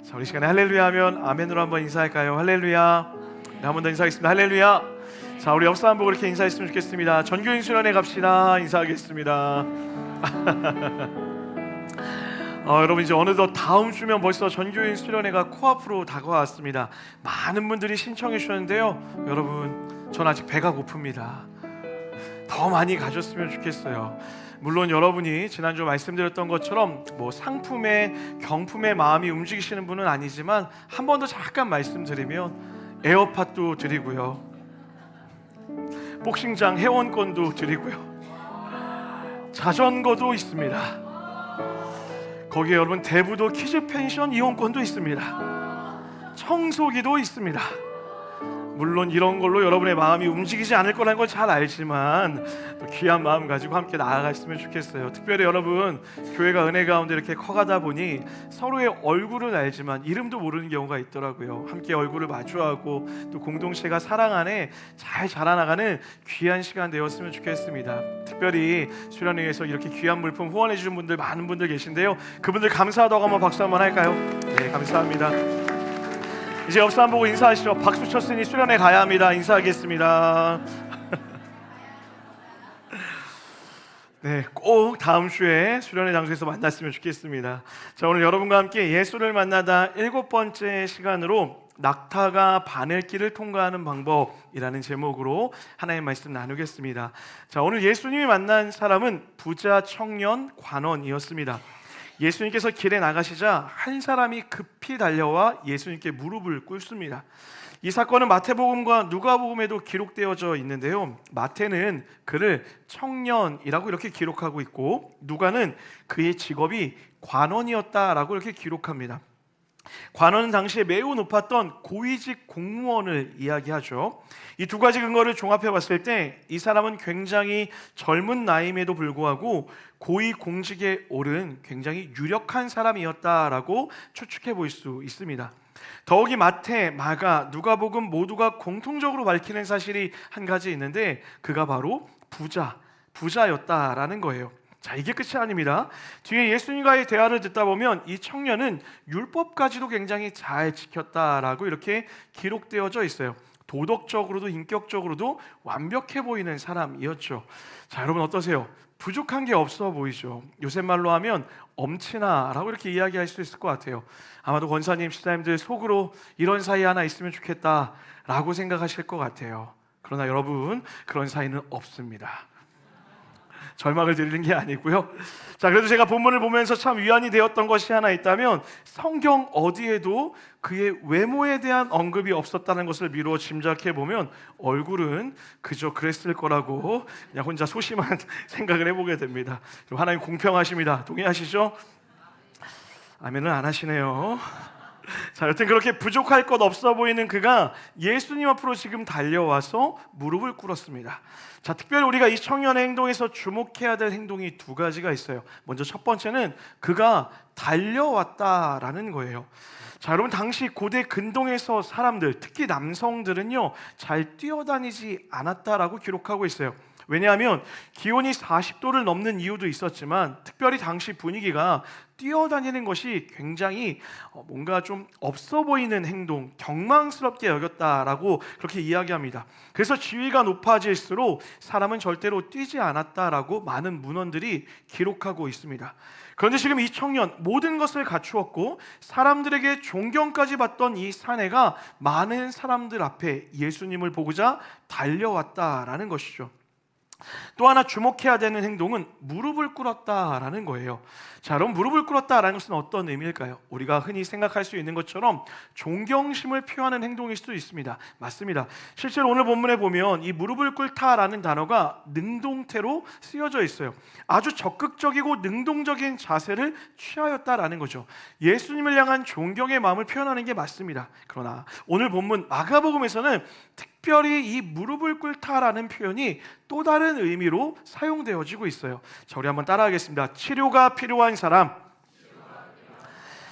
자, 우리 시간에 할렐루야 하면 아멘으로 한번 인사할까요? 할렐루야. 네, 한 번 더 인사하겠습니다. 할렐루야. 자, 우리 옆 사람 보고 이렇게 인사했으면 좋겠습니다. 전교인 수련회 갑시다. 인사하겠습니다. 여러분, 이제 어느덧 다음 주면 벌써 전교인 수련회가 코앞으로 다가왔습니다. 많은 분들이 신청해 주셨는데요, 여러분, 전 아직 배가 고픕니다. 더 많이 가셨으면 좋겠어요. 물론 여러분이 지난주 말씀드렸던 것처럼 뭐 상품에 경품에 마음이 움직이시는 분은 아니지만 한 번 더 잠깐 말씀드리면 에어팟도 드리고요, 복싱장 회원권도 드리고요, 자전거도 있습니다. 거기에 여러분 대부도 키즈 펜션 이용권도 있습니다. 청소기도 있습니다. 물론 이런 걸로 여러분의 마음이 움직이지 않을 거라는 걸 잘 알지만 또 귀한 마음 가지고 함께 나아갔으면 좋겠어요. 특별히 여러분, 교회가 은혜 가운데 이렇게 커가다 보니 서로의 얼굴은 알지만 이름도 모르는 경우가 있더라고요. 함께 얼굴을 마주하고 또 공동체가 사랑 안에 잘 자라나가는 귀한 시간 되었으면 좋겠습니다. 특별히 수련회에서 이렇게 귀한 물품 후원해 주신 분들 많은 분들 계신데요, 그분들 감사하다고 한번 박수 한번 할까요? 네, 감사합니다. 이제 옆 사람 보고 인사하시죠. 박수 쳤으니 수련회 가야 합니다. 인사하겠습니다. 네, 꼭 다음 주에 수련회 장소에서 만났으면 좋겠습니다. 자, 오늘 여러분과 함께 예수를 만나다 7번째 시간으로 낙타가 바늘길을 통과하는 방법이라는 제목으로 하나의 말씀 나누겠습니다. 자, 오늘 예수님이 만난 사람은 부자 청년 관원이었습니다. 예수님께서 길에 나가시자 한 사람이 급히 달려와 예수님께 무릎을 꿇습니다. 이 사건은 마태복음과 누가복음에도 기록되어져 있는데요, 마태는 그를 청년이라고 이렇게 기록하고 있고 누가는 그의 직업이 관원이었다라고 이렇게 기록합니다. 관원은 당시에 매우 높았던 고위직 공무원을 이야기하죠. 이 두 가지 근거를 종합해 봤을 때 이 사람은 굉장히 젊은 나이임에도 불구하고 고위 공직에 오른 굉장히 유력한 사람이었다라고 추측해 볼 수 있습니다. 더욱이 마태, 마가, 누가복음 모두가 공통적으로 밝히는 사실이 한 가지 있는데 그가 바로 부자였다라는 거예요. 자, 이게 끝이 아닙니다. 뒤에 예수님과의 대화를 듣다 보면 이 청년은 율법까지도 굉장히 잘 지켰다라고 이렇게 기록되어져 있어요. 도덕적으로도 인격적으로도 완벽해 보이는 사람이었죠. 자, 여러분 어떠세요? 부족한 게 없어 보이죠? 요새 말로 하면 엄친아라고 이렇게 이야기할 수 있을 것 같아요. 아마도 권사님, 시사님들 속으로 이런 사이 하나 있으면 좋겠다라고 생각하실 것 같아요. 그러나 여러분, 그런 사이는 없습니다. 절망을 드리는 게 아니고요. 자, 그래도 제가 본문을 보면서 참 위안이 되었던 것이 하나 있다면 성경 어디에도 그의 외모에 대한 언급이 없었다는 것을 미루어 짐작해 보면 얼굴은 그저 그랬을 거라고 그냥 혼자 소심한 생각을 해보게 됩니다. 하나님 공평하십니다. 동의하시죠? 아멘은 안 하시네요. 자, 여튼 그렇게 부족할 것 없어 보이는 그가 예수님 앞으로 지금 달려와서 무릎을 꿇었습니다. 자, 특별히 우리가 이 청년의 행동에서 주목해야 될 행동이 두 가지가 있어요. 먼저 첫 번째는 그가 달려왔다라는 거예요. 자, 여러분, 당시 고대 근동에서 사람들, 특히 남성들은요 잘 뛰어다니지 않았다라고 기록하고 있어요. 왜냐하면 기온이 40도를 넘는 이유도 있었지만 특별히 당시 분위기가 뛰어다니는 것이 굉장히 뭔가 좀 없어 보이는 행동, 경망스럽게 여겼다라고 그렇게 이야기합니다. 그래서 지위가 높아질수록 사람은 절대로 뛰지 않았다라고 많은 문헌들이 기록하고 있습니다. 그런데 지금 이 청년, 모든 것을 갖추었고 사람들에게 존경까지 받던 이 사내가 많은 사람들 앞에 예수님을 보고자 달려왔다라는 것이죠. 또 하나 주목해야 되는 행동은 무릎을 꿇었다라는 거예요. 자, 그럼 무릎을 꿇었다라는 것은 어떤 의미일까요? 우리가 흔히 생각할 수 있는 것처럼 존경심을 표하는 행동일 수도 있습니다. 맞습니다. 실제로 오늘 본문에 보면 이 무릎을 꿇다라는 단어가 능동태로 쓰여져 있어요. 아주 적극적이고 능동적인 자세를 취하였다라는 거죠. 예수님을 향한 존경의 마음을 표현하는 게 맞습니다. 그러나 오늘 본문 마가복음에서는 특별히 이 무릎을 꿇다라는 표현이 또 다른 의미로 사용되어지고 있어요. 자, 우리 한번 따라하겠습니다. 치료가 필요한 사람.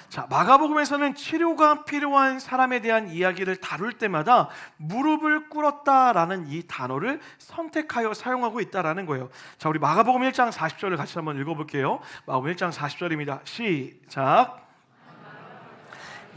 자, 마가복음에서는 치료가 필요한 사람에 대한 이야기를 다룰 때마다 무릎을 꿇었다라는 이 단어를 선택하여 사용하고 있다라는 거예요. 자, 우리 마가복음 1장 40절을 같이 한번 읽어볼게요. 마가복음 1장 40절입니다. 시작.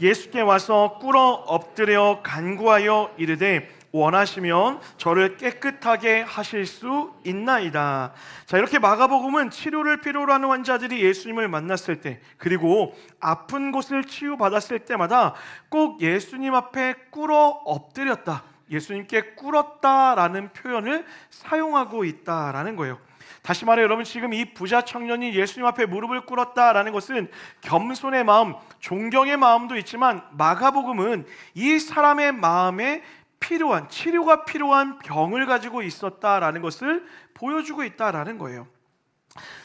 예수께 와서 꿇어 엎드려 간구하여 이르되 원하시면 저를 깨끗하게 하실 수 있나이다. 자, 이렇게 마가복음은 치료를 필요로 하는 환자들이 예수님을 만났을 때, 그리고 아픈 곳을 치유받았을 때마다 꼭 예수님 앞에 꿇어 엎드렸다, 예수님께 꿇었다라는 표현을 사용하고 있다라는 거예요. 다시 말해 여러분, 지금 이 부자 청년이 예수님 앞에 무릎을 꿇었다라는 것은 겸손의 마음, 존경의 마음도 있지만 마가복음은 이 사람의 마음에 필요한, 치료가 필요한 병을 가지고 있었다라는 것을 보여주고 있다라는 거예요.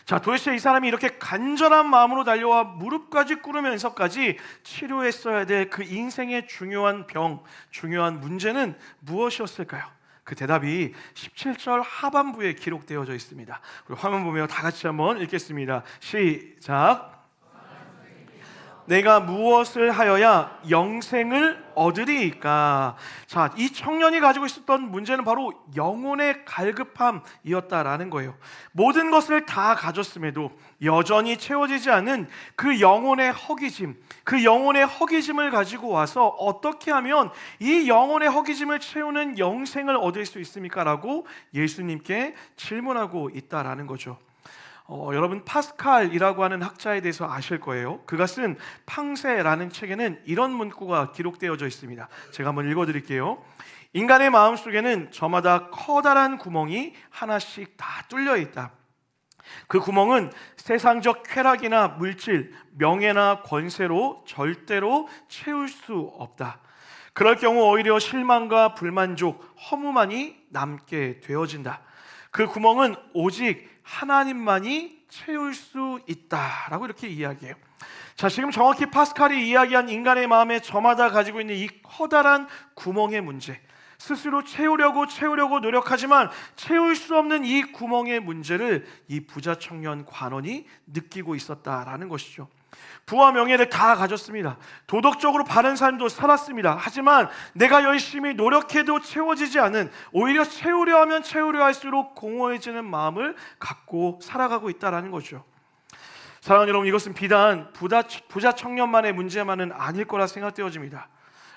자, 도대체 이 사람이 이렇게 간절한 마음으로 달려와 무릎까지 꿇으면서까지 치료했어야 될 그 인생의 중요한 병, 중요한 문제는 무엇이었을까요? 그 대답이 17절 하반부에 기록되어져 있습니다. 우리 화면 보며 다 같이 한번 읽겠습니다. 시작. 내가 무엇을 하여야 영생을 얻으리이까? 자, 이 청년이 가지고 있었던 문제는 바로 영혼의 갈급함이었다라는 거예요. 모든 것을 다 가졌음에도 여전히 채워지지 않은 그 영혼의 허기짐, 그 영혼의 허기짐을 가지고 와서 어떻게 하면 이 영혼의 허기짐을 채우는 영생을 얻을 수 있습니까? 라고 예수님께 질문하고 있다라는 거죠. 여러분, 파스칼이라고 하는 학자에 대해서 아실 거예요. 그가 쓴 팡세라는 책에는 이런 문구가 기록되어져 있습니다. 제가 한번 읽어드릴게요. 인간의 마음속에는 저마다 커다란 구멍이 하나씩 다 뚫려 있다. 그 구멍은 세상적 쾌락이나 물질, 명예나 권세로 절대로 채울 수 없다. 그럴 경우 오히려 실망과 불만족, 허무만이 남게 되어진다. 그 구멍은 오직 하나님만이 채울 수 있다라고 이렇게 이야기해요. 자, 지금 정확히 파스칼이 이야기한 인간의 마음에 저마다 가지고 있는 이 커다란 구멍의 문제, 스스로 채우려고 노력하지만 채울 수 없는 이 구멍의 문제를 이 부자 청년 관원이 느끼고 있었다라는 것이죠. 부와 명예를 다 가졌습니다. 도덕적으로 바른 삶도 살았습니다. 하지만 내가 열심히 노력해도 채워지지 않은, 오히려 채우려 하면 채우려 할수록 공허해지는 마음을 갖고 살아가고 있다는 거죠. 사랑하는 여러분, 이것은 비단 부자 청년만의 문제만은 아닐 거라 생각되어집니다.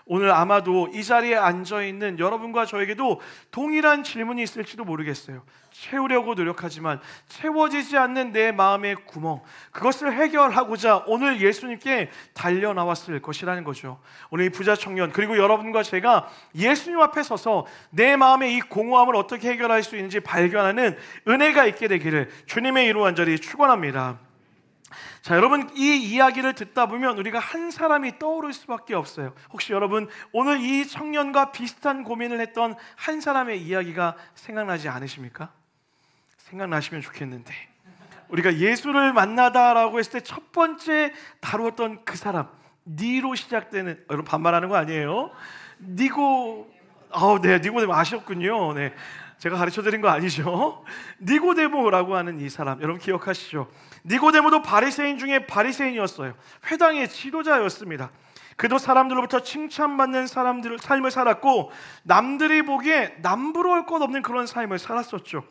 오늘 아마도 이 자리에 앉아있는 여러분과 저에게도 동일한 질문이 있을지도 모르겠어요. 채우려고 노력하지만 채워지지 않는 내 마음의 구멍, 그것을 해결하고자 오늘 예수님께 달려나왔을 것이라는 거죠. 오늘 이 부자 청년, 그리고 여러분과 제가 예수님 앞에 서서 내 마음의 이 공허함을 어떻게 해결할 수 있는지 발견하는 은혜가 있게 되기를 주님의 이름으로 간절히 축원합니다. 자, 여러분, 이 이야기를 듣다 보면 우리가 한 사람이 떠오를 수밖에 없어요. 혹시 여러분 오늘 이 청년과 비슷한 고민을 했던 한 사람의 이야기가 생각나지 않으십니까? 생각나시면 좋겠는데, 우리가 예수를 만나다라고 했을 때 첫 번째 다루었던 그 사람, 니로 시작되는, 여러분 반말하는 거 아니에요? 니고데모 아셨군요. 네. 제가 가르쳐드린 거 아니죠? 니고데모라고 하는 이 사람, 여러분 기억하시죠? 니고데모도 바리새인 중에 바리새인이었어요. 회당의 지도자였습니다. 그도 사람들로부터 칭찬받는 삶을 살았고, 남들이 보기에 남부러울 것 없는 그런 삶을 살았었죠.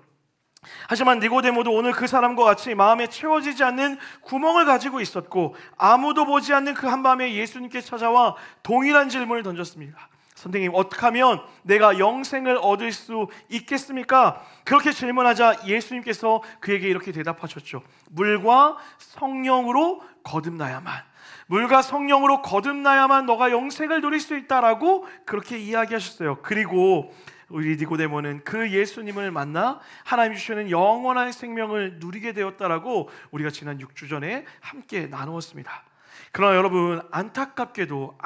하지만 니고데모도 오늘 그 사람과 같이 마음에 채워지지 않는 구멍을 가지고 있었고, 아무도 보지 않는 그 한밤에 예수님께 찾아와 동일한 질문을 던졌습니다. 선생님, 어떻게 하면 내가 영생을 얻을 수 있겠습니까? 그렇게 질문하자 예수님께서 그에게 이렇게 대답하셨죠. 물과 성령으로 거듭나야만, 물과 성령으로 거듭나야만 너가 영생을 누릴 수 있다라고 그렇게 이야기하셨어요. 그리고 우리 니고데모는 그 예수님을 만나 하나님 주시는 영원한 생명을 누리게 되었다라고 우리가 지난 6주 전에 함께 나누었습니다. 그러나 여러분, 안타깝게도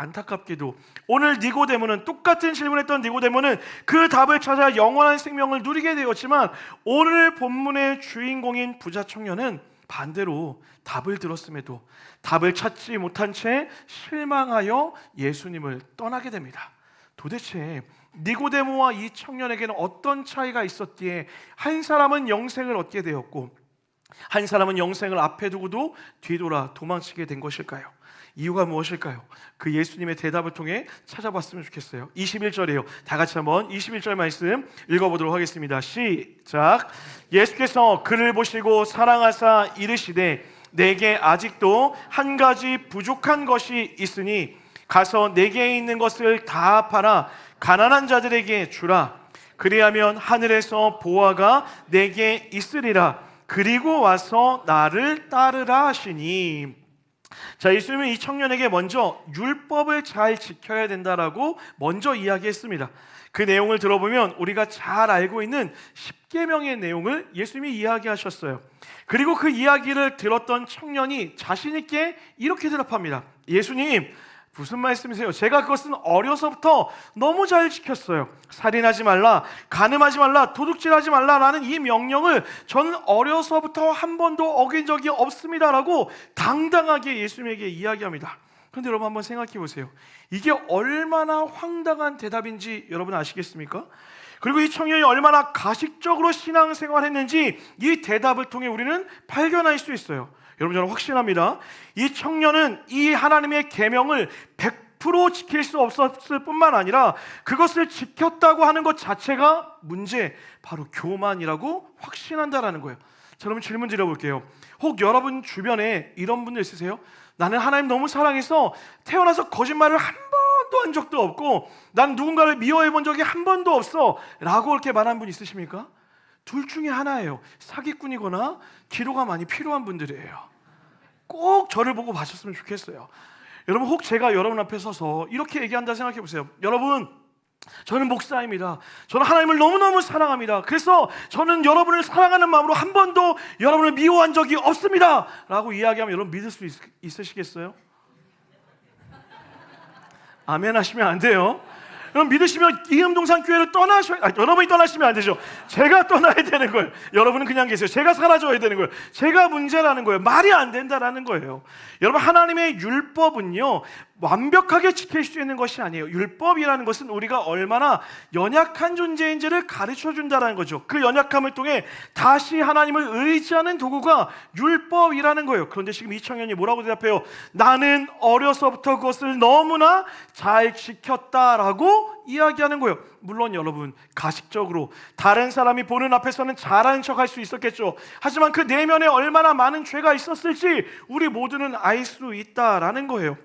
오늘 니고데모는, 똑같은 질문했던 니고데모는 그 답을 찾아 영원한 생명을 누리게 되었지만, 오늘 본문의 주인공인 부자 청년은 반대로 답을 들었음에도 답을 찾지 못한 채 실망하여 예수님을 떠나게 됩니다. 도대체 니고데모와 이 청년에게는 어떤 차이가 있었기에 한 사람은 영생을 얻게 되었고 한 사람은 영생을 앞에 두고도 뒤돌아 도망치게 된 것일까요? 이유가 무엇일까요? 그 예수님의 대답을 통해 찾아봤으면 좋겠어요. 21절이에요. 다 같이 한번 21절 말씀 읽어보도록 하겠습니다. 시작. 예수께서 그를 보시고 사랑하사 이르시되 내게 아직도 한 가지 부족한 것이 있으니 가서 내게 있는 것을 다 팔아 가난한 자들에게 주라. 그리하면 하늘에서 보화가 내게 있으리라. 그리고 와서 나를 따르라 하시니. 자, 예수님은 이 청년에게 먼저 율법을 잘 지켜야 된다라고 먼저 이야기했습니다. 그 내용을 들어보면 우리가 잘 알고 있는 십계명의 내용을 예수님이 이야기하셨어요. 그리고 그 이야기를 들었던 청년이 자신 있게 이렇게 대답합니다. 예수님, 무슨 말씀이세요? 제가 그것은 어려서부터 너무 잘 지켰어요. 살인하지 말라, 간음하지 말라, 도둑질하지 말라라는 이 명령을 저는 어려서부터 한 번도 어긴 적이 없습니다라고 당당하게 예수님에게 이야기합니다. 그런데 여러분 한번 생각해 보세요. 이게 얼마나 황당한 대답인지 여러분 아시겠습니까? 그리고 이 청년이 얼마나 가식적으로 신앙생활했는지 이 대답을 통해 우리는 발견할 수 있어요. 여러분, 저는 확신합니다. 이 청년은 이 하나님의 계명을 100% 지킬 수 없었을 뿐만 아니라 그것을 지켰다고 하는 것 자체가 문제, 바로 교만이라고 확신한다라는 거예요. 자, 여러분 질문 드려볼게요. 혹 여러분 주변에 이런 분들 있으세요? 나는 하나님 너무 사랑해서 태어나서 거짓말을 한 번도 한 적도 없고 난 누군가를 미워해 본 적이 한 번도 없어 라고 그렇게 말한 분 있으십니까? 둘 중에 하나예요. 사기꾼이거나 기도가 많이 필요한 분들이에요. 꼭 저를 보고 봐줬으면 좋겠어요. 여러분, 혹 제가 여러분 앞에 서서 이렇게 얘기한다 생각해 보세요. 여러분, 저는 목사입니다. 저는 하나님을 너무너무 사랑합니다. 그래서 저는 여러분을 사랑하는 마음으로 한 번도 여러분을 미워한 적이 없습니다 라고 이야기하면 여러분 믿을 수 있으시겠어요? 아멘 하시면 안 돼요. 여러분 믿으시면 이음동산 교회를 여러분이 떠나시면 안 되죠. 제가 떠나야 되는 거예요. 여러분은 그냥 계세요. 제가 사라져야 되는 거예요. 제가 문제라는 거예요. 말이 안 된다라는 거예요. 여러분, 하나님의 율법은요 완벽하게 지킬 수 있는 것이 아니에요. 율법이라는 것은 우리가 얼마나 연약한 존재인지를 가르쳐 준다는 거죠. 그 연약함을 통해 다시 하나님을 의지하는 도구가 율법이라는 거예요. 그런데 지금 이 청년이 뭐라고 대답해요? 나는 어려서부터 그것을 너무나 잘 지켰다라고 이야기하는 거예요. 물론 여러분, 가식적으로 다른 사람이 보는 앞에서는 잘하는 척 할 수 있었겠죠. 하지만 그 내면에 얼마나 많은 죄가 있었을지 우리 모두는 알 수 있다라는 거예요.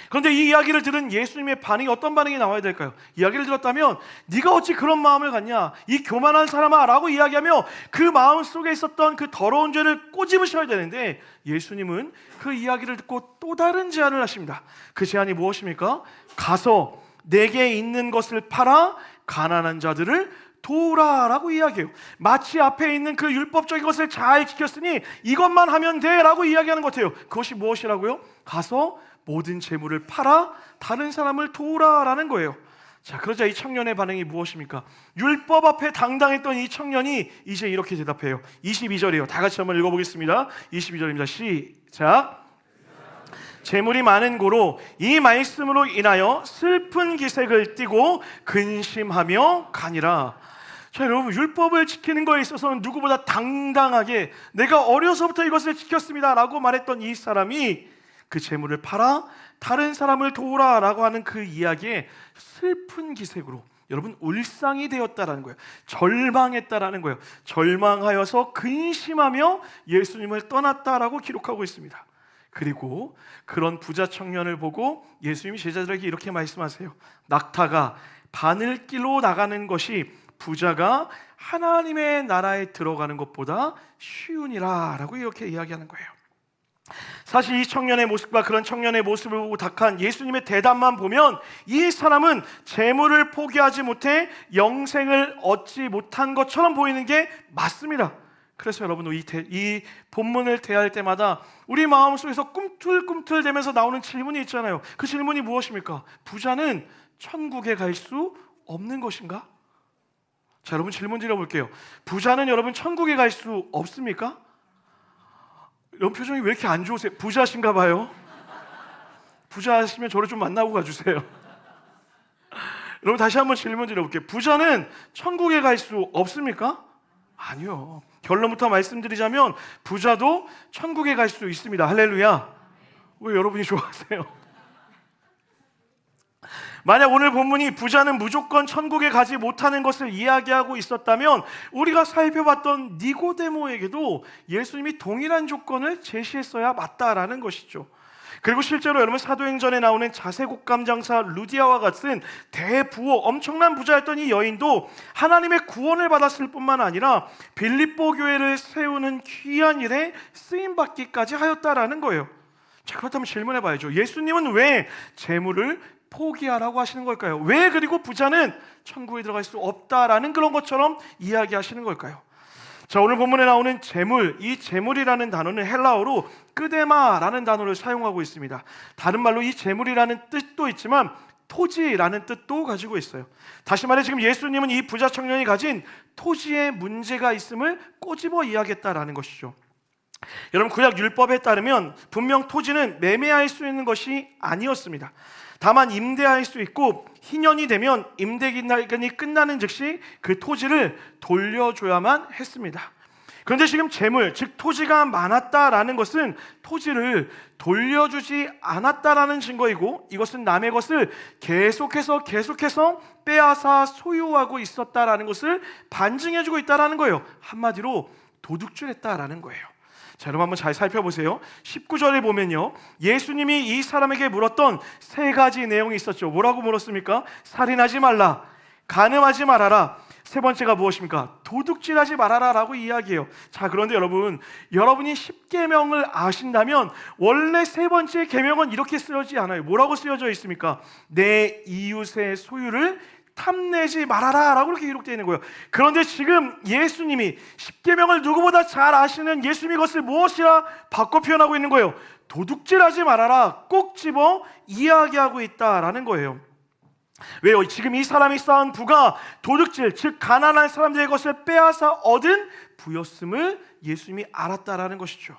그런데 이 이야기를 들은 예수님의 반응이 어떤 반응이 나와야 될까요? 이야기를 들었다면 네가 어찌 그런 마음을 갖냐, 이 교만한 사람아 라고 이야기하며 그 마음 속에 있었던 그 더러운 죄를 꼬집으셔야 되는데 예수님은 그 이야기를 듣고 또 다른 제안을 하십니다. 그 제안이 무엇입니까? 가서 내게 있는 것을 팔아 가난한 자들을 도우라라고 이야기해요. 마치 앞에 있는 그 율법적인 것을 잘 지켰으니 이것만 하면 돼라고 이야기하는 것 같아요. 그것이 무엇이라고요? 가서 모든 재물을 팔아 다른 사람을 도우라라는 거예요. 자, 그러자 이 청년의 반응이 무엇입니까? 율법 앞에 당당했던 이 청년이 이제 이렇게 대답해요. 22절이에요. 다 같이 한번 읽어보겠습니다. 22절입니다. 시작. 재물이 많은 고로 이 말씀으로 인하여 슬픈 기색을 띠고 근심하며 가니라. 자, 여러분, 율법을 지키는 거에 있어서는 누구보다 당당하게 내가 어려서부터 이것을 지켰습니다 라고 말했던 이 사람이 그 재물을 팔아 다른 사람을 도우라 라고 하는 그 이야기에 슬픈 기색으로, 여러분, 울상이 되었다라는 거예요. 절망했다라는 거예요. 절망하여서 근심하며 예수님을 떠났다라고 기록하고 있습니다. 그리고 그런 부자 청년을 보고 예수님이 제자들에게 이렇게 말씀하세요. 낙타가 바늘길로 나가는 것이 부자가 하나님의 나라에 들어가는 것보다 쉬우니라 라고 이렇게 이야기하는 거예요. 사실 이 청년의 모습과 그런 청년의 모습을 보고 답한 예수님의 대답만 보면 이 사람은 재물을 포기하지 못해 영생을 얻지 못한 것처럼 보이는 게 맞습니다. 그래서 여러분, 이 본문을 대할 때마다 우리 마음속에서 꿈틀꿈틀대면서 나오는 질문이 있잖아요. 그 질문이 무엇입니까? 부자는 천국에 갈 수 없는 것인가? 자, 여러분 질문 드려볼게요. 부자는 여러분 천국에 갈 수 없습니까? 여러분 표정이 왜 이렇게 안 좋으세요? 부자신가 봐요. 부자시면 저를 좀 만나고 가주세요. 여러분 다시 한번 질문 드려볼게요. 부자는 천국에 갈 수 없습니까? 아니요. 결론부터 말씀드리자면 부자도 천국에 갈 수 있습니다. 할렐루야. 왜 여러분이 좋아하세요? 만약 오늘 본문이 부자는 무조건 천국에 가지 못하는 것을 이야기하고 있었다면 우리가 살펴봤던 니고데모에게도 예수님이 동일한 조건을 제시했어야 맞다라는 것이죠. 그리고 실제로 여러분 사도행전에 나오는 자색옥감 장사 루디아와 같은 대부호, 엄청난 부자였던 이 여인도 하나님의 구원을 받았을 뿐만 아니라 빌립보 교회를 세우는 귀한 일에 쓰임받기까지 하였다라는 거예요. 자, 그렇다면 질문해 봐야죠. 예수님은 왜 재물을 포기하라고 하시는 걸까요? 왜 그리고 부자는 천국에 들어갈 수 없다라는 그런 것처럼 이야기하시는 걸까요? 자, 오늘 본문에 나오는 재물, 이 재물이라는 단어는 헬라어로 끄데마라는 단어를 사용하고 있습니다. 다른 말로 이 재물이라는 뜻도 있지만 토지라는 뜻도 가지고 있어요. 다시 말해 지금 예수님은 이 부자 청년이 가진 토지에 문제가 있음을 꼬집어 이야기했다라는 것이죠. 여러분, 구약 율법에 따르면 분명 토지는 매매할 수 있는 것이 아니었습니다. 다만 임대할 수 있고 희년이 되면 임대 기간이 끝나는 즉시 그 토지를 돌려줘야만 했습니다. 그런데 지금 재물, 즉 토지가 많았다라는 것은 토지를 돌려주지 않았다라는 증거이고, 이것은 남의 것을 계속해서 빼앗아 소유하고 있었다라는 것을 반증해주고 있다라는 거예요. 한마디로 도둑질했다라는 거예요. 자, 여러분 한번 잘 살펴보세요. 19절에 보면요, 예수님이 이 사람에게 물었던 세 가지 내용이 있었죠. 뭐라고 물었습니까? 살인하지 말라, 간음하지 말아라, 세 번째가 무엇입니까? 도둑질하지 말아라 라고 이야기해요. 자, 그런데 여러분이 십계명을 아신다면 원래 세 번째 계명은 이렇게 쓰여지지 않아요. 뭐라고 쓰여져 있습니까? 내 이웃의 소유를 탐내지 말아라 라고 이렇게 기록되어 있는 거예요. 그런데 지금 예수님이 십계명을 누구보다 잘 아시는 예수님이 그것을 무엇이라 바꿔 표현하고 있는 거예요. 도둑질하지 말아라 꼭 집어 이야기하고 있다라는 거예요. 왜요? 지금 이 사람이 쌓은 부가 도둑질, 즉 가난한 사람들의 것을 빼앗아 얻은 부였음을 예수님이 알았다라는 것이죠.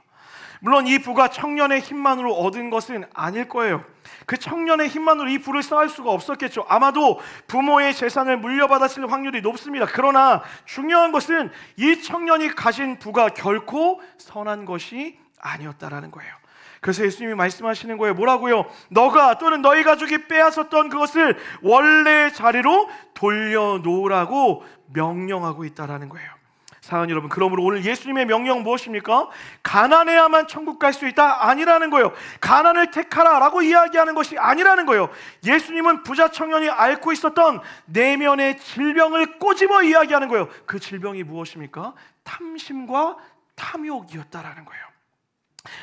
물론 이 부가 청년의 힘만으로 얻은 것은 아닐 거예요. 그 청년의 힘만으로 이 부를 쌓을 수가 없었겠죠. 아마도 부모의 재산을 물려받았을 확률이 높습니다. 그러나 중요한 것은 이 청년이 가진 부가 결코 선한 것이 아니었다라는 거예요. 그래서 예수님이 말씀하시는 거예요. 뭐라고요? 너가 또는 너희 가족이 빼앗았던 그것을 원래 자리로 돌려놓으라고 명령하고 있다라는 거예요. 사랑하는 여러분, 그러므로 오늘 예수님의 명령 무엇입니까? 가난해야만 천국 갈 수 있다? 아니라는 거예요. 가난을 택하라 라고 이야기하는 것이 아니라는 거예요. 예수님은 부자 청년이 앓고 있었던 내면의 질병을 꼬집어 이야기하는 거예요. 그 질병이 무엇입니까? 탐심과 탐욕이었다라는 거예요.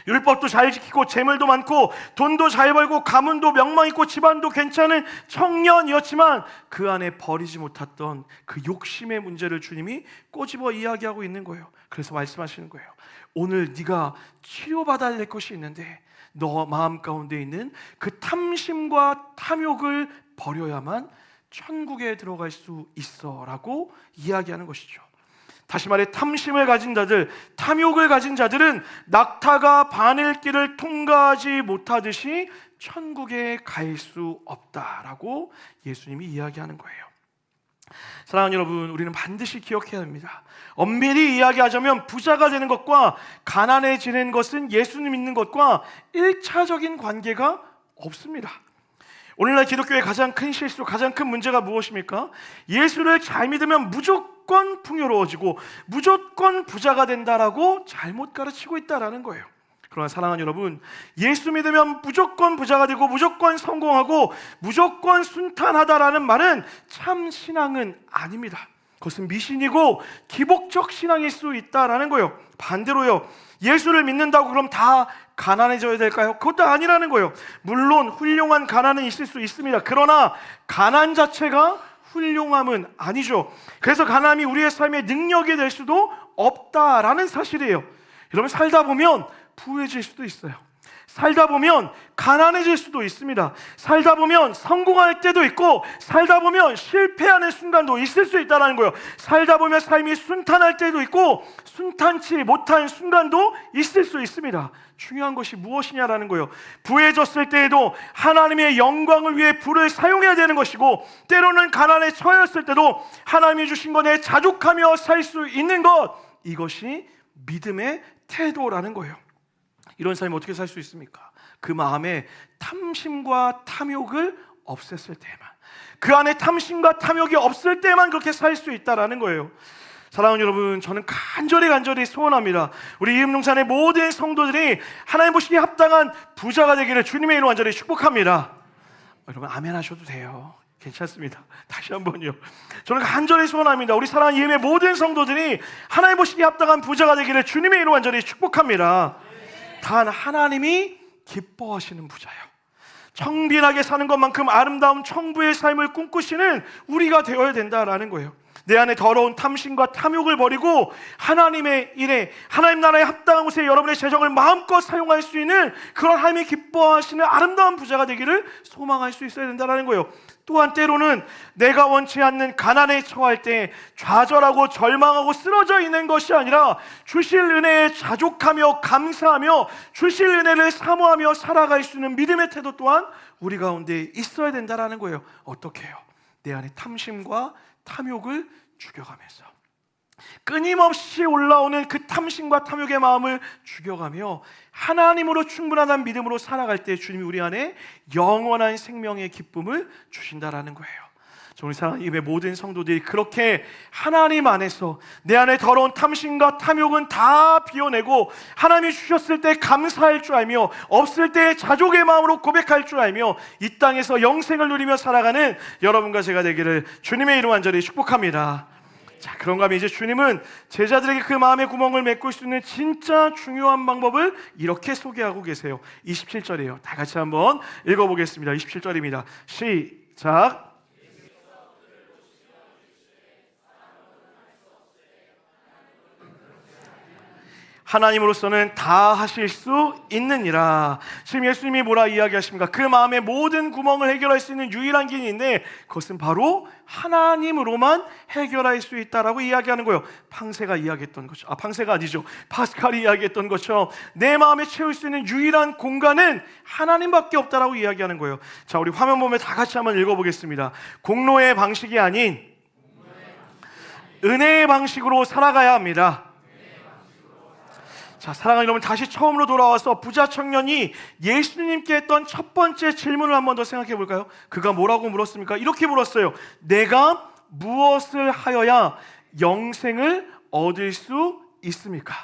율법도 잘 지키고 재물도 많고 돈도 잘 벌고 가문도 명망 있고 집안도 괜찮은 청년이었지만 그 안에 버리지 못했던 그 욕심의 문제를 주님이 꼬집어 이야기하고 있는 거예요. 그래서 말씀하시는 거예요. 오늘 네가 치료받아야 될 것이 있는데 너 마음 가운데 있는 그 탐심과 탐욕을 버려야만 천국에 들어갈 수 있어 라고 이야기하는 것이죠. 다시 말해 탐심을 가진 자들, 탐욕을 가진 자들은 낙타가 바늘길을 통과하지 못하듯이 천국에 갈 수 없다라고 예수님이 이야기하는 거예요. 사랑하는 여러분, 우리는 반드시 기억해야 합니다. 엄밀히 이야기하자면 부자가 되는 것과 가난해지는 것은 예수님 믿는 것과 1차적인 관계가 없습니다. 오늘날 기독교의 가장 큰 실수, 가장 큰 문제가 무엇입니까? 예수를 잘 믿으면 무조건 풍요로워지고 무조건 부자가 된다라고 잘못 가르치고 있다라는 거예요. 그러나 사랑하는 여러분, 예수 믿으면 무조건 부자가 되고 무조건 성공하고 무조건 순탄하다라는 말은 참 신앙은 아닙니다. 그것은 미신이고 기복적 신앙일 수 있다라는 거예요. 반대로요, 예수를 믿는다고 그럼 다 가난해져야 될까요? 그것도 아니라는 거예요. 물론 훌륭한 가난은 있을 수 있습니다. 그러나 가난 자체가 훌륭함은 아니죠. 그래서 가난이 우리의 삶의 능력이 될 수도 없다라는 사실이에요. 여러분, 살다 보면 부유해질 수도 있어요. 살다 보면 가난해질 수도 있습니다. 살다 보면 성공할 때도 있고 살다 보면 실패하는 순간도 있을 수 있다는 거예요. 살다 보면 삶이 순탄할 때도 있고 순탄치 못한 순간도 있을 수 있습니다. 중요한 것이 무엇이냐라는 거예요. 부해졌을 때에도 하나님의 영광을 위해 부를 사용해야 되는 것이고, 때로는 가난에 처했을 때도 하나님이 주신 것에 자족하며 살 수 있는 것, 이것이 믿음의 태도라는 거예요. 이런 삶이 어떻게 살 수 있습니까? 그 마음에 탐심과 탐욕을 없앴을 때만, 그 안에 탐심과 탐욕이 없을 때만 그렇게 살 수 있다라는 거예요. 사랑하는 여러분, 저는 간절히 소원합니다. 우리 이음농산의 모든 성도들이 하나님 보시기에 합당한 부자가 되기를 주님의 이름으로 간절히 축복합니다. 여러분 아멘 하셔도 돼요. 괜찮습니다. 다시 한번요. 저는 간절히 소원합니다. 우리 사랑하는 이음의 모든 성도들이 하나님 보시기에 합당한 부자가 되기를 주님의 이름으로 간절히 축복합니다. 단 하나님이 기뻐하시는 부자요, 청빈하게 사는 것만큼 아름다운 청부의 삶을 꿈꾸시는 우리가 되어야 된다라는 거예요. 내 안에 더러운 탐심과 탐욕을 버리고 하나님의 일에, 하나님 나라에 합당한 곳에 여러분의 재정을 마음껏 사용할 수 있는 그런 하나님이 기뻐하시는 아름다운 부자가 되기를 소망할 수 있어야 된다는 거예요. 또한 때로는 내가 원치 않는 가난에 처할 때 좌절하고 절망하고 쓰러져 있는 것이 아니라 주실 은혜에 자족하며 감사하며 주실 은혜를 사모하며 살아갈 수 있는 믿음의 태도 또한 우리 가운데 있어야 된다는 거예요. 어떻게 해요? 내 안에 탐심과 탐욕을 죽여가면서, 끊임없이 올라오는 그 탐심과 탐욕의 마음을 죽여가며 하나님으로 충분하다는 믿음으로 살아갈 때 주님이 우리 안에 영원한 생명의 기쁨을 주신다라는 거예요. 우리 사랑하는 이의 모든 성도들이 그렇게 하나님 안에서 내 안에 더러운 탐심과 탐욕은 다 비워내고 하나님이 주셨을 때 감사할 줄 알며 없을 때 자족의 마음으로 고백할 줄 알며 이 땅에서 영생을 누리며 살아가는 여러분과 제가 되기를 주님의 이름 간절히 축복합니다. 자, 그런가 하면 이제 주님은 제자들에게 그 마음의 구멍을 메꿀 수 있는 진짜 중요한 방법을 이렇게 소개하고 계세요. 27절이에요. 다 같이 한번 읽어보겠습니다. 27절입니다. 시작. 하나님으로서는 다 하실 수 있느니라. 지금 예수님이 뭐라 이야기하십니까? 그 마음의 모든 구멍을 해결할 수 있는 유일한 길인데 그것은 바로 하나님으로만 해결할 수 있다라고 이야기하는 거예요. 팡세가 이야기했던 것죠. 팡세가 아니죠. 파스칼이 이야기했던 것처럼 내 마음에 채울 수 있는 유일한 공간은 하나님밖에 없다라고 이야기하는 거예요. 자, 우리 화면 보면 다 같이 한번 읽어보겠습니다. 공로의 방식이 아닌 은혜의 방식으로 살아가야 합니다. 자, 사랑하는 여러분, 다시 처음으로 돌아와서 부자 청년이 예수님께 했던 첫 번째 질문을 한 번 더 생각해 볼까요? 그가 뭐라고 물었습니까? 이렇게 물었어요. 내가 무엇을 하여야 영생을 얻을 수 있습니까?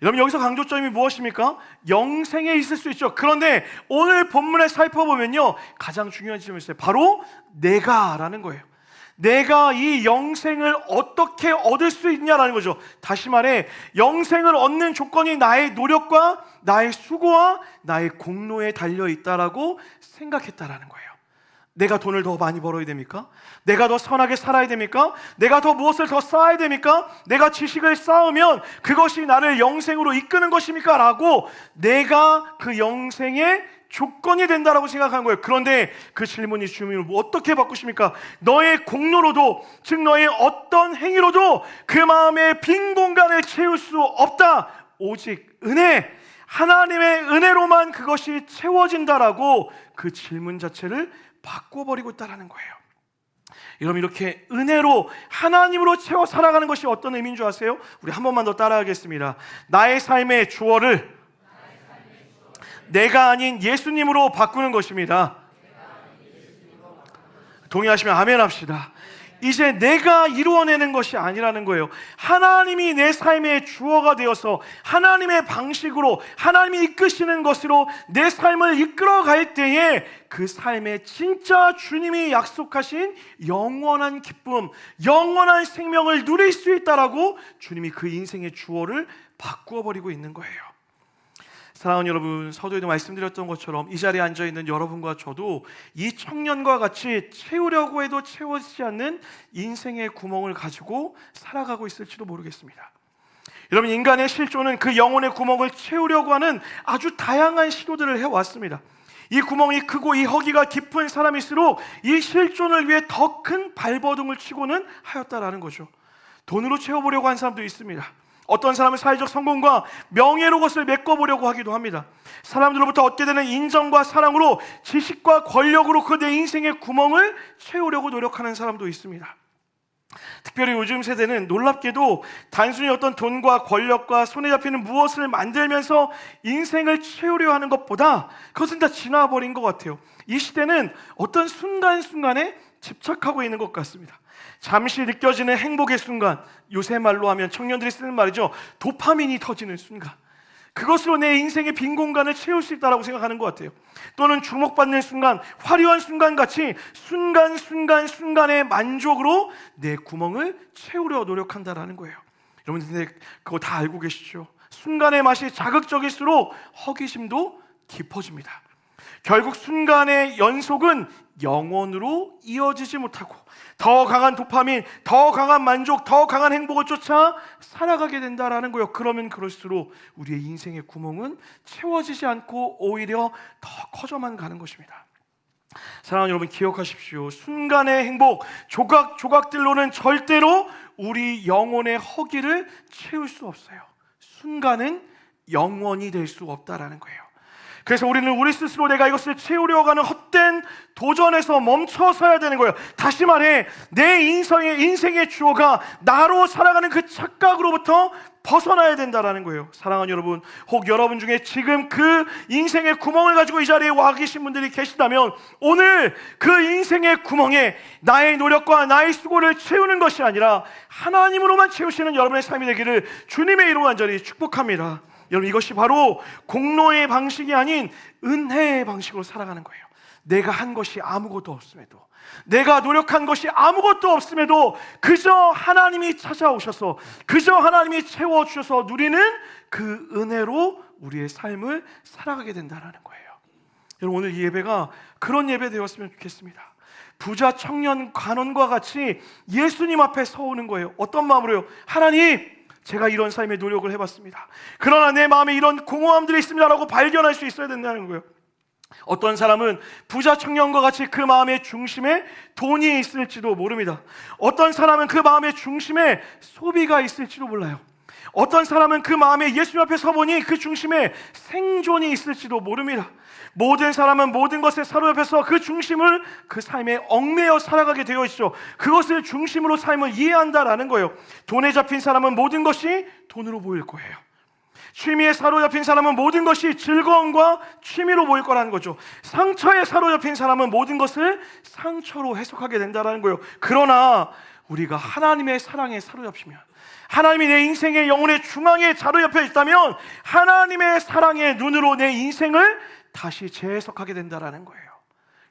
여러분, 여기서 강조점이 무엇입니까? 영생에 있을 수 있죠. 그런데 오늘 본문에 살펴보면요, 가장 중요한 질문이 있어요. 바로 내가라는 거예요. 내가 이 영생을 어떻게 얻을 수 있냐라는 거죠. 다시 말해, 영생을 얻는 조건이 나의 노력과 나의 수고와 나의 공로에 달려있다라고 생각했다라는 거예요. 내가 돈을 더 많이 벌어야 됩니까? 내가 더 선하게 살아야 됩니까? 내가 더 무엇을 더 쌓아야 됩니까? 내가 지식을 쌓으면 그것이 나를 영생으로 이끄는 것입니까? 라고 내가 그 영생의 조건이 된다라고 생각한 거예요. 그런데 그 질문이 주님을 어떻게 바꾸십니까? 너의 공로로도, 즉 너의 어떤 행위로도 그 마음의 빈 공간을 채울 수 없다. 오직 은혜, 하나님의 은혜로만 그것이 채워진다라고 그 질문 자체를 바꿔버리고 있다라는 거예요. 여러분, 이렇게 은혜로 하나님으로 채워 살아가는 것이 어떤 의미인 줄 아세요? 우리 한 번만 더 따라하겠습니다. 나의 삶의 주어를 내가 아닌 예수님으로 바꾸는 것입니다. 동의하시면 아멘 합시다. 이제 내가 이루어내는 것이 아니라는 거예요. 하나님이 내 삶의 주어가 되어서 하나님의 방식으로 하나님이 이끄시는 것으로 내 삶을 이끌어갈 때에 그 삶에 진짜 주님이 약속하신 영원한 기쁨, 영원한 생명을 누릴 수 있다라고 주님이 그 인생의 주어를 바꾸어 버리고 있는 거예요. 사랑하는 여러분, 서두에도 말씀드렸던 것처럼 이 자리에 앉아있는 여러분과 저도 이 청년과 같이 채우려고 해도 채워지지 않는 인생의 구멍을 가지고 살아가고 있을지도 모르겠습니다. 여러분, 인간의 실존은 그 영혼의 구멍을 채우려고 하는 아주 다양한 시도들을 해왔습니다. 이 구멍이 크고 이 허기가 깊은 사람일수록 이 실존을 위해 더 큰 발버둥을 치고는 하였다라는 거죠. 돈으로 채워보려고 한 사람도 있습니다. 어떤 사람은 사회적 성공과 명예로 것을 메꿔보려고 하기도 합니다. 사람들로부터 얻게 되는 인정과 사랑으로, 지식과 권력으로 그 내 인생의 구멍을 채우려고 노력하는 사람도 있습니다. 특별히 요즘 세대는 놀랍게도 단순히 어떤 돈과 권력과 손에 잡히는 무엇을 만들면서 인생을 채우려 하는 것보다 그것은 다 지나버린 것 같아요. 이 시대는 어떤 순간순간에 집착하고 있는 것 같습니다. 잠시 느껴지는 행복의 순간, 요새 말로 하면 청년들이 쓰는 말이죠, 도파민이 터지는 순간, 그것으로 내 인생의 빈 공간을 채울 수 있다고 생각하는 것 같아요. 또는 주목받는 순간, 화려한 순간같이 순간의 만족으로 내 구멍을 채우려 노력한다라는 거예요. 여러분, 근데 그거 다 알고 계시죠? 순간의 맛이 자극적일수록 허기심도 깊어집니다. 결국 순간의 연속은 영원으로 이어지지 못하고 더 강한 도파민, 더 강한 만족, 더 강한 행복을 쫓아 살아가게 된다라는 거예요. 그러면 그럴수록 우리의 인생의 구멍은 채워지지 않고 오히려 더 커져만 가는 것입니다. 사랑하는 여러분, 기억하십시오. 순간의 행복, 조각조각들로는 절대로 우리 영혼의 허기를 채울 수 없어요. 순간은 영원이 될 수 없다라는 거예요. 그래서 우리는 우리 스스로 내가 이것을 채우려고 하는 헛된 도전에서 멈춰서야 되는 거예요. 다시 말해, 내 인생의 주어가 나로 살아가는 그 착각으로부터 벗어나야 된다라는 거예요. 사랑하는 여러분, 혹 여러분 중에 지금 그 인생의 구멍을 가지고 이 자리에 와 계신 분들이 계시다면, 오늘 그 인생의 구멍에 나의 노력과 나의 수고를 채우는 것이 아니라 하나님으로만 채우시는 여러분의 삶이 되기를 주님의 이름으로 간절히 축복합니다. 여러분, 이것이 바로 공로의 방식이 아닌 은혜의 방식으로 살아가는 거예요. 내가 한 것이 아무것도 없음에도, 내가 노력한 것이 아무것도 없음에도 그저 하나님이 찾아오셔서, 그저 하나님이 채워주셔서 누리는 그 은혜로 우리의 삶을 살아가게 된다는 거예요. 여러분, 오늘 이 예배가 그런 예배 되었으면 좋겠습니다. 부자 청년 관원과 같이 예수님 앞에 서오는 거예요. 어떤 마음으로요? 하나님, 제가 이런 삶의 노력을 해봤습니다. 그러나 내 마음에 이런 공허함들이 있습니다라고 발견할 수 있어야 된다는 거예요. 어떤 사람은 부자 청년과 같이 그 마음의 중심에 돈이 있을지도 모릅니다. 어떤 사람은 그 마음의 중심에 소비가 있을지도 몰라요. 어떤 사람은 그 마음에 예수님 앞에 서보니 그 중심에 생존이 있을지도 모릅니다. 모든 사람은 모든 것에 사로잡혀서 그 중심을 그 삶에 얽매여 살아가게 되어 있죠. 그것을 중심으로 삶을 이해한다라는 거예요. 돈에 잡힌 사람은 모든 것이 돈으로 보일 거예요. 취미에 사로잡힌 사람은 모든 것이 즐거움과 취미로 보일 거라는 거죠. 상처에 사로잡힌 사람은 모든 것을 상처로 해석하게 된다는 거예요. 그러나 우리가 하나님의 사랑에 사로잡히면, 하나님이 내 인생의 영혼의 중앙에 사로잡혀 있다면, 하나님의 사랑의 눈으로 내 인생을 다시 재해석하게 된다는 거예요.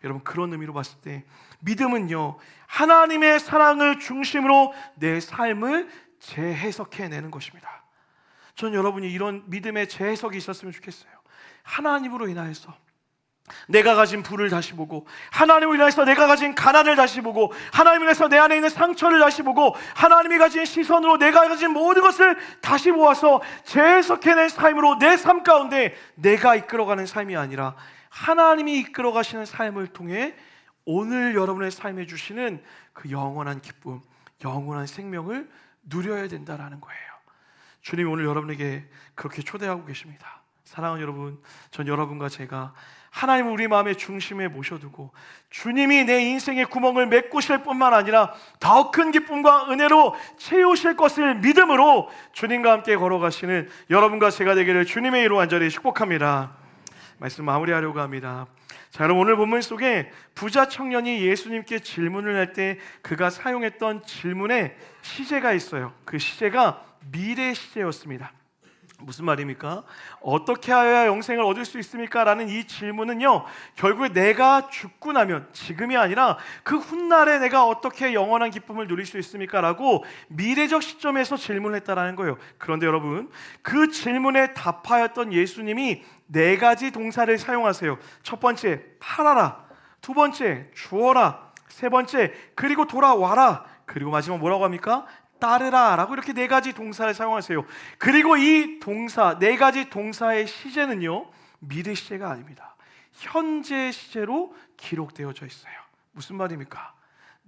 여러분, 그런 의미로 봤을 때 믿음은요, 하나님의 사랑을 중심으로 내 삶을 재해석해내는 것입니다. 전 여러분이 이런 믿음의 재해석이 있었으면 좋겠어요. 하나님으로 인하여서 내가 가진 부를 다시 보고, 하나님으로 인해서 내가 가진 가난을 다시 보고, 하나님으로 인해서 내 안에 있는 상처를 다시 보고, 하나님이 가진 시선으로 내가 가진 모든 것을 다시 모아서 재해석해낸 삶으로 내 삶 가운데 내가 이끌어가는 삶이 아니라 하나님이 이끌어가시는 삶을 통해 오늘 여러분의 삶에 주시는 그 영원한 기쁨, 영원한 생명을 누려야 된다는 거예요. 주님이 오늘 여러분에게 그렇게 초대하고 계십니다. 사랑하는 여러분, 전 여러분과 제가 하나님을 우리 마음의 중심에 모셔두고 주님이 내 인생의 구멍을 메꾸실 뿐만 아니라 더 큰 기쁨과 은혜로 채우실 것을 믿음으로 주님과 함께 걸어가시는 여러분과 제가 되기를 주님의 이름으로 간절히 축복합니다. 말씀 마무리하려고 합니다. 자, 여러분, 오늘 본문 속에 부자 청년이 예수님께 질문을 할 때 그가 사용했던 질문에 시제가 있어요. 그 시제가 미래 시제였습니다. 무슨 말입니까? 어떻게 하여야 영생을 얻을 수 있습니까? 라는 이 질문은요, 결국에 내가 죽고 나면, 지금이 아니라 그 훗날에 내가 어떻게 영원한 기쁨을 누릴 수 있습니까? 라고 미래적 시점에서 질문했다라는 거예요. 그런데 여러분, 그 질문에 답하였던 예수님이 4가지 동사를 사용하세요. 첫 번째, 팔아라. 두 번째, 주어라. 세 번째, 그리고 돌아와라. 그리고 마지막 뭐라고 합니까? 따르라 라고 이렇게 4가지 동사를 사용하세요. 그리고 이 동사, 4가지 동사의 시제는요, 미래 시제가 아닙니다. 현재 시제로 기록되어져 있어요. 무슨 말입니까?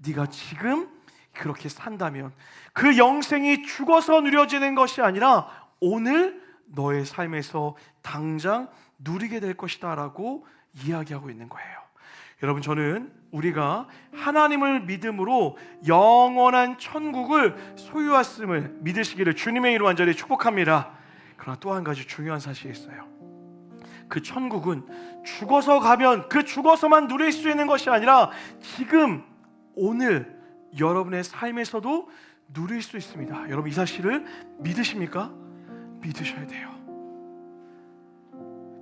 네가 지금 그렇게 산다면 그 영생이 죽어서 누려지는 것이 아니라 오늘 너의 삶에서 당장 누리게 될 것이다 라고 이야기하고 있는 거예요. 여러분, 저는 우리가 하나님을 믿음으로 영원한 천국을 소유했음을 믿으시기를 주님의 이름으로 간절히 축복합니다. 그러나 또 한 가지 중요한 사실이 있어요. 그 천국은 죽어서 가면 그 죽어서만 누릴 수 있는 것이 아니라 지금, 오늘 여러분의 삶에서도 누릴 수 있습니다. 여러분 이 사실을 믿으십니까? 믿으셔야 돼요.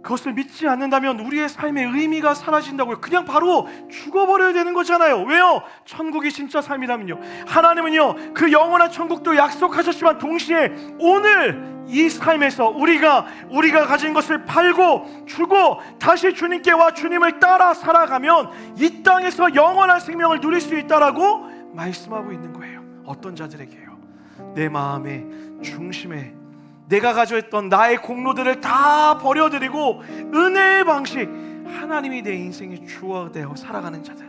그것을 믿지 않는다면 우리의 삶의 의미가 사라진다고요. 그냥 바로 죽어버려야 되는 거잖아요. 왜요? 천국이 진짜 삶이라면요. 하나님은요, 그 영원한 천국도 약속하셨지만 동시에 오늘 이 삶에서 우리가 가진 것을 팔고 주고 다시 주님께 주님을 따라 살아가면 이 땅에서 영원한 생명을 누릴 수 있다라고 말씀하고 있는 거예요. 어떤 자들에게요? 내 마음의 중심에 내가 가져있던 나의 공로들을 다 버려드리고 은혜의 방식, 하나님이 내 인생의 주어가 되어 살아가는 자들,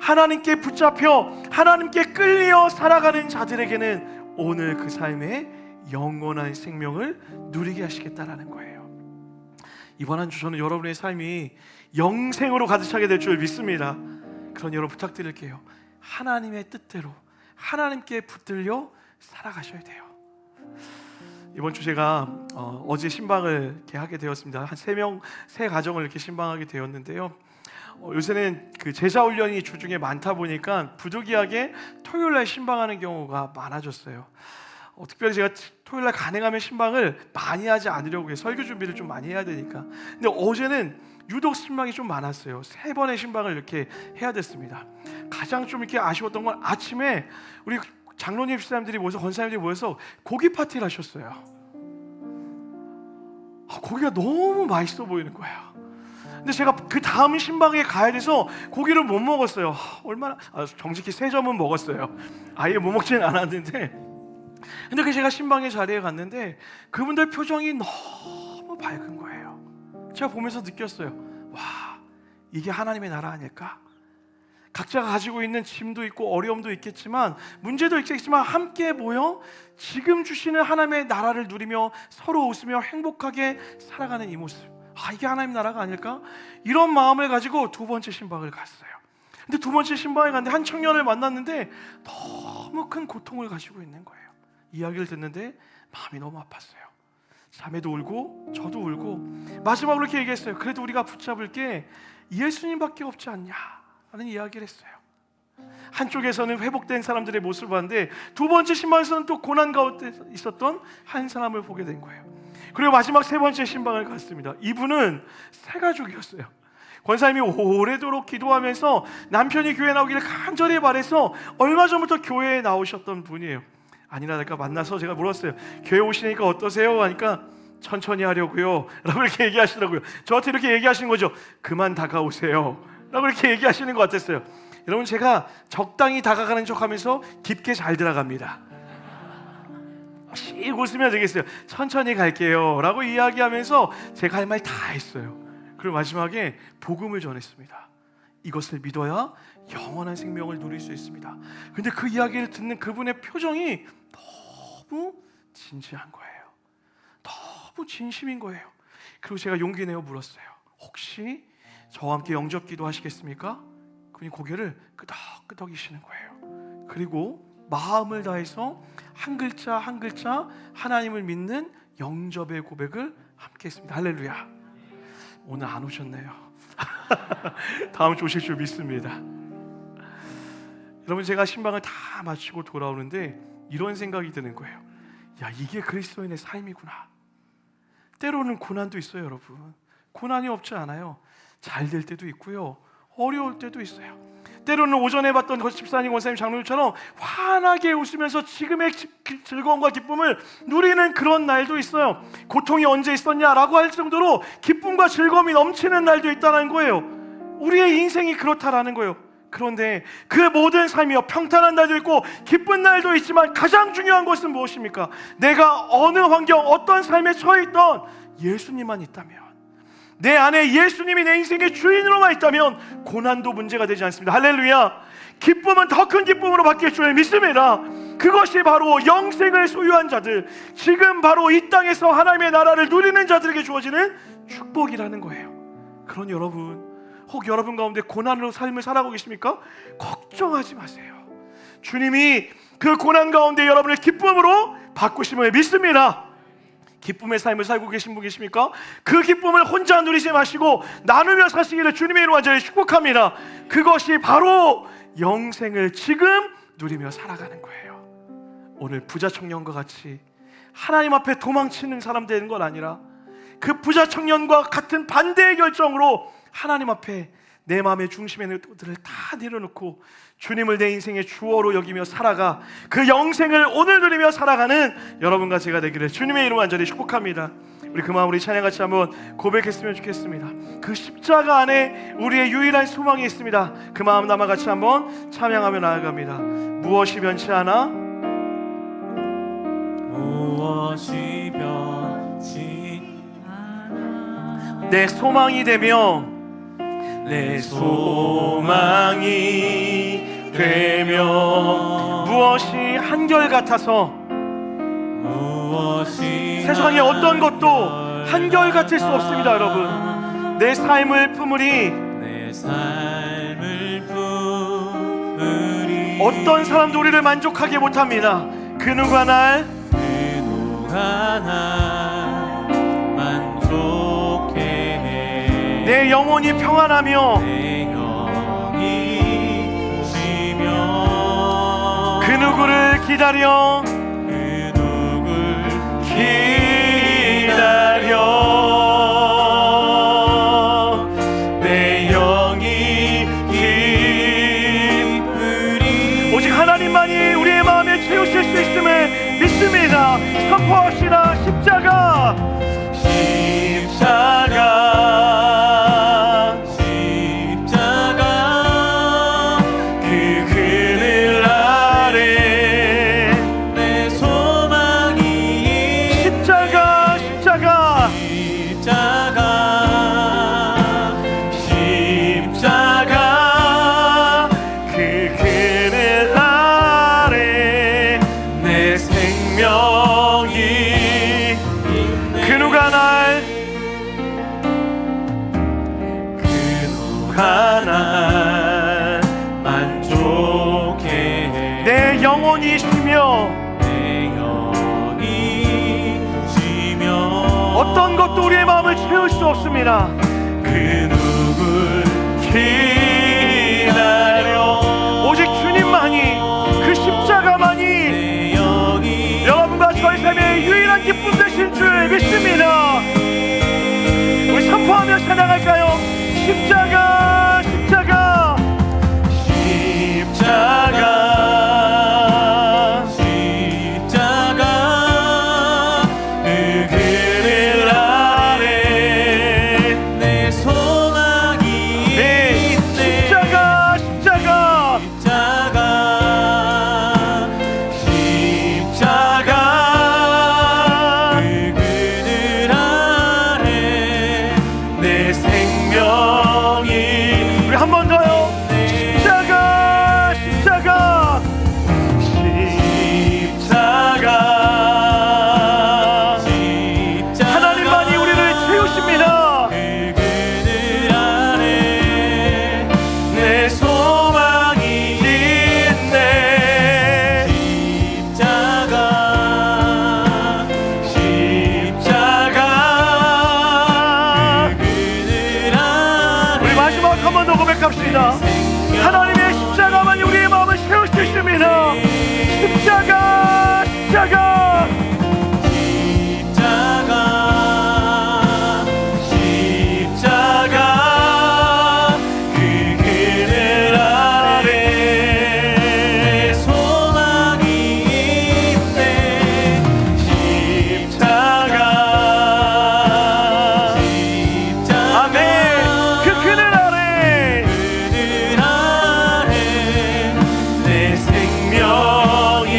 하나님께 붙잡혀 하나님께 끌려 살아가는 자들에게는 오늘 그 삶에 영원한 생명을 누리게 하시겠다라는 거예요. 이번 한 주 저는 여러분의 삶이 영생으로 가득 차게 될 줄 믿습니다. 그런 여러분 부탁드릴게요. 하나님의 뜻대로 하나님께 붙들려 살아가셔야 돼요. 이번 주 제가 어제 신방을 이렇게 하게 되었습니다. 한 3 가정을 이렇게 신방하게 되었는데요. 요새는 그 제자 훈련이 주중에 많다 보니까 부득이하게 토요일날 신방하는 경우가 많아졌어요. 특별히 제가 토요일날 가능하면 신방을 많이 하지 않으려고 해요. 설교 준비를 좀 많이 해야 되니까. 근데 어제는 유독 신방이 좀 많았어요. 3번의 신방을 이렇게 해야 됐습니다. 가장 좀 이렇게 아쉬웠던 건 아침에 우리 장로님 집사님들이 모여서 권사님들이 모여서 고기 파티를 하셨어요. 고기가 너무 맛있어 보이는 거예요. 근데 제가 그 다음 신방에 가야 돼서 고기를 못 먹었어요. 얼마나 정직히 3점은 먹었어요. 아예 못 먹지는 않았는데, 근데 제가 신방의 자리에 갔는데 그분들 표정이 너무 밝은 거예요. 제가 보면서 느꼈어요. 와, 이게 하나님의 나라 아닐까? 각자가 가지고 있는 짐도 있고 어려움도 있겠지만 문제도 있겠지만 함께 모여 지금 주시는 하나님의 나라를 누리며 서로 웃으며 행복하게 살아가는 이 모습, 이게 하나님의 나라가 아닐까? 이런 마음을 가지고 2번째 신방을 갔어요. 근데 2번째 신방에 갔는데 한 청년을 만났는데 너무 큰 고통을 가지고 있는 거예요. 이야기를 듣는데 마음이 너무 아팠어요. 자매도 울고 저도 울고 마지막으로 이렇게 얘기했어요. 그래도 우리가 붙잡을 게 예수님밖에 없지 않냐 라는 이야기를 했어요. 한쪽에서는 회복된 사람들의 모습을 봤는데 2번째 신방에서는 또 고난 가운데 있었던 한 사람을 보게 된 거예요. 그리고 마지막 3번째 신방을 갔습니다. 이분은 새가족이었어요. 권사님이 오래도록 기도하면서 남편이 교회 나오기를 간절히 바래서 얼마 전부터 교회에 나오셨던 분이에요. 아니나 다를까 만나서 제가 물었어요. 교회 오시니까 어떠세요? 하니까 천천히 하려고요 라고 이렇게 얘기하시더라고요. 저한테 이렇게 얘기하시는 거죠. 그만 다가오세요 라고 이렇게 얘기하시는 것 같았어요. 여러분, 제가 적당히 다가가는 척하면서 깊게 잘 들어갑니다. 씩 웃으면 되겠어요. 천천히 갈게요 라고 이야기하면서 제가 할 말 다 했어요. 그리고 마지막에 복음을 전했습니다. 이것을 믿어야 영원한 생명을 누릴 수 있습니다. 근데 그 이야기를 듣는 그분의 표정이 너무 진지한 거예요. 너무 진심인 거예요. 그리고 제가 용기 내어 물었어요. 혹시 저와 함께 영접 기도 하시겠습니까? 그분이 고개를 끄덕끄덕이시는 거예요. 그리고 마음을 다해서 한 글자 한 글자 하나님을 믿는 영접의 고백을 함께 했습니다. 할렐루야. 오늘 안 오셨네요. 다음 주 오실 줄 믿습니다. 여러분, 제가 신방을 다 마치고 돌아오는데 이런 생각이 드는 거예요. 야, 이게 그리스도인의 삶이구나. 때로는 고난도 있어요. 여러분, 고난이 없지 않아요. 잘 될 때도 있고요, 어려울 때도 있어요. 때로는 오전에 봤던 집사님, 원사님, 장로님처럼 환하게 웃으면서 지금의 즐거움과 기쁨을 누리는 그런 날도 있어요. 고통이 언제 있었냐라고 할 정도로 기쁨과 즐거움이 넘치는 날도 있다는 거예요. 우리의 인생이 그렇다라는 거예요. 그런데 그 모든 삶이요, 평탄한 날도 있고 기쁜 날도 있지만 가장 중요한 것은 무엇입니까? 내가 어느 환경, 어떤 삶에 처해 있던 예수님만 있다면, 내 안에 예수님이 내 인생의 주인으로만 있다면 고난도 문제가 되지 않습니다. 할렐루야. 기쁨은 더 큰 기쁨으로 바뀔 줄 믿습니다. 그것이 바로 영생을 소유한 자들, 지금 바로 이 땅에서 하나님의 나라를 누리는 자들에게 주어지는 축복이라는 거예요. 그런 여러분, 혹 여러분 가운데 고난으로 삶을 살아가고 계십니까? 걱정하지 마세요. 주님이 그 고난 가운데 여러분을 기쁨으로 바꾸심을 믿습니다. 기쁨의 삶을 살고 계신 분 계십니까? 그 기쁨을 혼자 누리지 마시고 나누며 사시기를 주님의 이름으로 완전히 축복합니다. 그것이 바로 영생을 지금 누리며 살아가는 거예요. 오늘 부자 청년과 같이 하나님 앞에 도망치는 사람 되는 건 아니라 그 부자 청년과 같은 반대의 결정으로 하나님 앞에 내 마음의 중심에 있는 것들을 다 내려놓고 주님을 내 인생의 주어로 여기며 살아가 그 영생을 오늘 누리며 살아가는 여러분과 제가 되기를 주님의 이름 간절히 축복합니다. 우리 그 마음 우리 찬양 같이 한번 고백했으면 좋겠습니다. 그 십자가 안에 우리의 유일한 소망이 있습니다. 그 마음 남아 같이 한번 찬양하며 나아갑니다. 무엇이 변치 않아? 무엇이 변치 않아 내 소망이 되며 내 소망이 되며 무엇이 한결같아서 무엇이 세상의 어떤 것도 한결같을 수 없습니다. 여러분, 내 삶을 품으리 내 삶을 품으리 어떤 사람도 우리를 만족하게 못합니다. 그 누가 날 그 누가 날 만족해 해 내 영혼이 평안하며 내 영이 쉬며 그 누구를 기다려 그 누굴 기다려 내 영이 기쁘리 오직 하나님만이 우리의 마음에 채우실 수 있음을 믿습니다. 선포합시다. 십자가 그 그늘 아래 내 소망이 십자가 그 그늘 아래 내 생명이 그 누가 날 만족해 내 영혼이 쉬며 내 영이 쉬며 어떤 것도 우리의 마음을 채울 수 없습니다. 그 누굴 기다려 오직 주님만이 그 십자가만이 내 영이 여러분과 저의 삶의 유일한 기쁨 되신 줄 믿습니다. 우리 선포하며 찬양할까요? 십자가 그 그늘 아래 내 소망이 네 십자가 그 그늘 아래 내 생명이 우리 한 번 더요. 십자가 하나님만이 우리를 채우십니다. 그 그늘 아래 내 소망이 있네. 십자가 그 그늘 아래 우리 마지막 한 번 더 고백합시다. 하나님의 십자가만이 우리의 마음을 채울 수 있습니다. 십자가 그 그늘 아래 내 소망이 있네 아멘. 그 그늘 아래 그늘 아래 내 생명이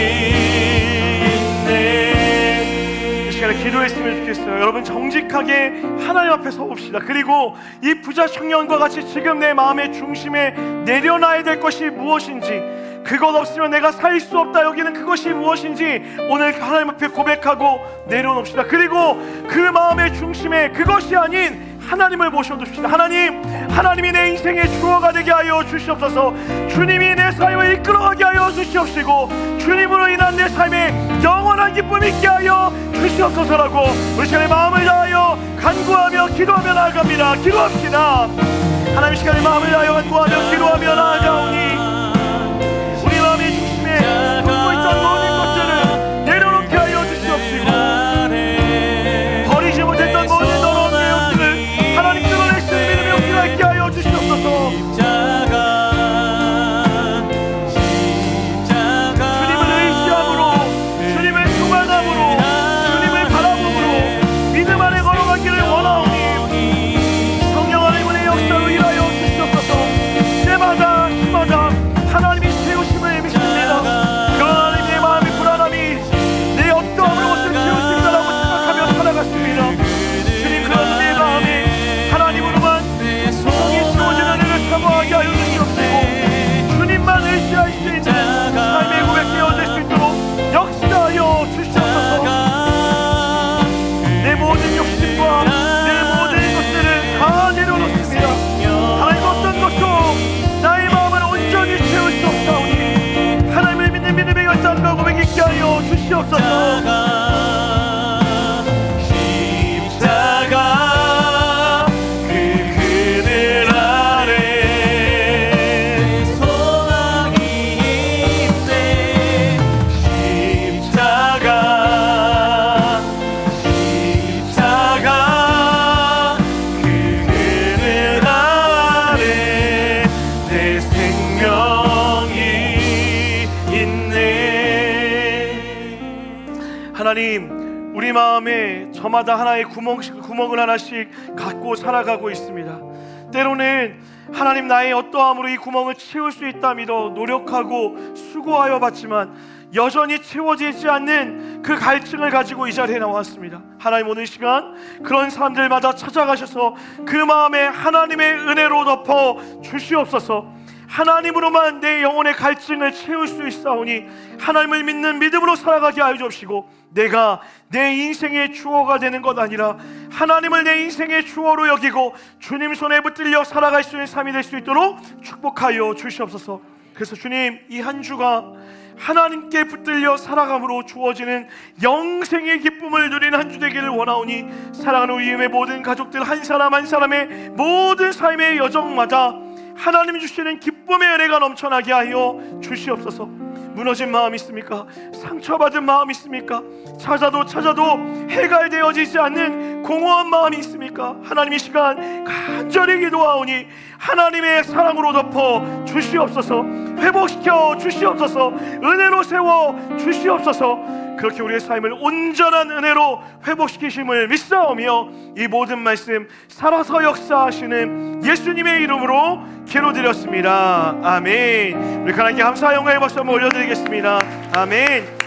있네. 이 시간에 기도했으면 좋겠어요. 여러분 정직하게 하나님 앞에 서봅시다. 그리고 이 부자 청년과 같이 지금 내 마음의 중심에 내려놔야 될 것이 무엇인지, 그것 없으면 내가 살 수 없다 여기는 그것이 무엇인지 오늘 하나님 앞에 고백하고 내려놓읍시다. 그리고 그 마음의 중심에 그것이 아닌 하나님을 모셔둡시다. 하나님이 내 인생의 주어가 되게 하여 주시옵소서. 주님이 내 삶을 이끌어가게 하여 주시옵시고 주님으로 인한 내 삶에 영원한 기쁨 있게 하여 주시옵소서라고 우리 시간에 마음을 다하여 간구하며 기도하며 나아갑니다. 기도합시다. 하나님 시간에 마음을 다하여 간구하며 기도하며 나아가오니 우리 마음의 중심에 주시옵소서. 십자가 그 그늘 아래 소망이 있네. 십자가 그 그늘 아래 내 생명이 있네. 하나님, 우리 마음에 저마다 하나의 구멍을 하나씩 갖고 살아가고 있습니다. 때로는 하나님, 나의 어떠함으로 이 구멍을 채울 수 있다 믿어 노력하고 수고하여 봤지만 여전히 채워지지 않는 그 갈증을 가지고 이 자리에 나왔습니다. 하나님, 오늘 시간 그런 사람들마다 찾아가셔서 그 마음에 하나님의 은혜로 덮어 주시옵소서. 하나님으로만 내 영혼의 갈증을 채울 수 있사오니 하나님을 믿는 믿음으로 살아가게 하여 주옵시고, 내가 내 인생의 주어가 되는 것 아니라 하나님을 내 인생의 주어로 여기고 주님 손에 붙들려 살아갈 수 있는 삶이 될 수 있도록 축복하여 주시옵소서. 그래서 주님, 이 한 주가 하나님께 붙들려 살아감으로 주어지는 영생의 기쁨을 누리는 한 주 되기를 원하오니, 사랑하는 우리의 모든 가족들 한 사람 한 사람의 모든 삶의 여정마다 하나님이 주시는 기쁨의 은혜가 넘쳐나게 하여 주시옵소서. 무너진 마음 있습니까? 상처받은 마음 있습니까? 찾아도 해결되어지지 않는 공허한 마음이 있습니까? 하나님, 이 시간 간절히 기도하오니 하나님의 사랑으로 덮어 주시옵소서. 회복시켜 주시옵소서. 은혜로 세워 주시옵소서. 그렇게 우리의 삶을 온전한 은혜로 회복시키심을 믿사오며 이 모든 말씀 살아서 역사하시는 예수님의 이름으로 기도드렸습니다. 아멘. 우리 하나님께 감사와 영광의 박수 한번 올려드리겠습니다. 아멘.